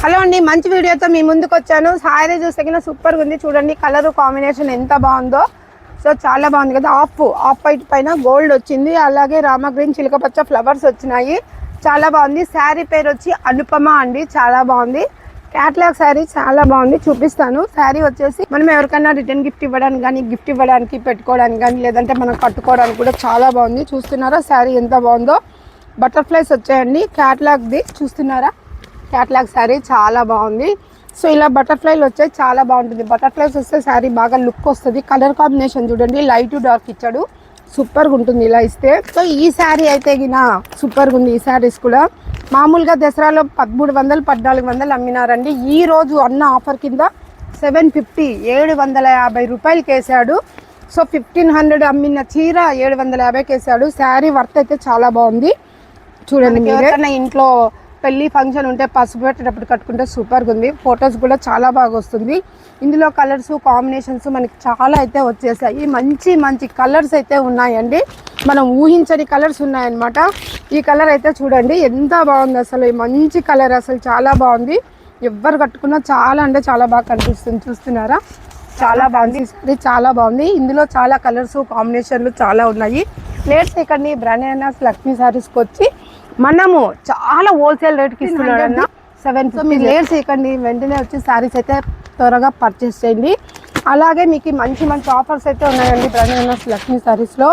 Hello అండి, మంచి వీడియోతో మీ ముందుకు వచ్చాను. సారీ చూస్తే సూపర్గా ఉంది చూడండి. కలర్ కాంబినేషన్ ఎంత బాగుందో. సో చాలా బాగుంది కదా. ఆఫ్ వైట్ పైన గోల్డ్ వచ్చింది. అలాగే రామ గ్రీన్ చిలకపచ్చ ఫ్లవర్స్ వచ్చినాయి. చాలా బాగుంది. శారీ పేరు వచ్చి అనుపమ అండి. చాలా బాగుంది. క్యాట్లాగ్ శారీ చాలా బాగుంది. చూపిస్తాను. శారీ వచ్చేసి మనం ఎవరికైనా రిటర్న్ గిఫ్ట్ ఇవ్వడానికి కానీ, గిఫ్ట్ ఇవ్వడానికి, పెట్టుకోవడానికి కానీ, లేదంటే మనం కట్టుకోవడానికి కూడా చాలా బాగుంది. చూస్తున్నారా శారీ ఎంత బాగుందో. బటర్ఫ్లైస్ వచ్చాయండి. క్యాట్లాగ్ది చూస్తున్నారా. క్యాట్లాగ్ శారీ చాలా బాగుంది. సో ఇలా బటర్ఫ్లైలు వచ్చాయి. చాలా బాగుంటుంది. బటర్ఫ్లైస్ వస్తే శారీ బాగా లుక్ వస్తుంది. కలర్ కాంబినేషన్ చూడండి. లైట్ డార్క్ ఇచ్చాడు. సూపర్గా ఉంటుంది ఇలా ఇస్తే. సో ఈ శారీ అయితే గిన సూపర్గా ఉంది. ఈ శారీస్ కూడా మామూలుగా దసరాలో 1300 1400 అమ్మినారండి. ఈ రోజు అన్న ఆఫర్ కింద 750 750 రూపాయలకి వేసాడు. సో 1500 అమ్మిన చీర 750కి వేసాడు. శారీ వర్త్ అయితే చాలా బాగుంది. చూడండి. ఎవరైనా ఇంట్లో పెళ్ళి ఫంక్షన్ ఉంటే పసుపు పెట్టేటప్పుడు కట్టుకుంటే సూపర్గా ఉంది. ఫొటోస్ కూడా చాలా బాగా వస్తుంది. ఇందులో కలర్స్ కాంబినేషన్స్ మనకి చాలా అయితే వచ్చేసాయి. మంచి మంచి కలర్స్ అయితే ఉన్నాయండి. మనం ఊహించని కలర్స్ ఉన్నాయన్నమాట. ఈ కలర్ అయితే చూడండి ఎంత బాగుంది. అసలు మంచి కలర్, అసలు చాలా బాగుంది. ఎవరు కట్టుకున్నా చాలా అంటే చాలా బాగా కనిపిస్తుంది. చూస్తున్నారా. చాలా బాగుంది. ఇది చాలా బాగుంది. ఇందులో చాలా కలర్స్ కాంబినేషన్లు చాలా ఉన్నాయి. ప్లేట్స్ ఇక్కడ బ్రాండ్ లక్ష్మీ సారీస్కి వచ్చి మనము చాలా హోల్సేల్ రేట్కి ఇస్తున్నాడు అన్న. 750 లేట్స్ ఇవ్వండి. వెంటనే వచ్చి శారీస్ అయితే త్వరగా పర్చేస్ చేయండి. అలాగే మీకు మంచి మంచి ఆఫర్స్ అయితే ఉన్నాయండి బ్రాండ్ లక్ష్మీ సారీస్లో.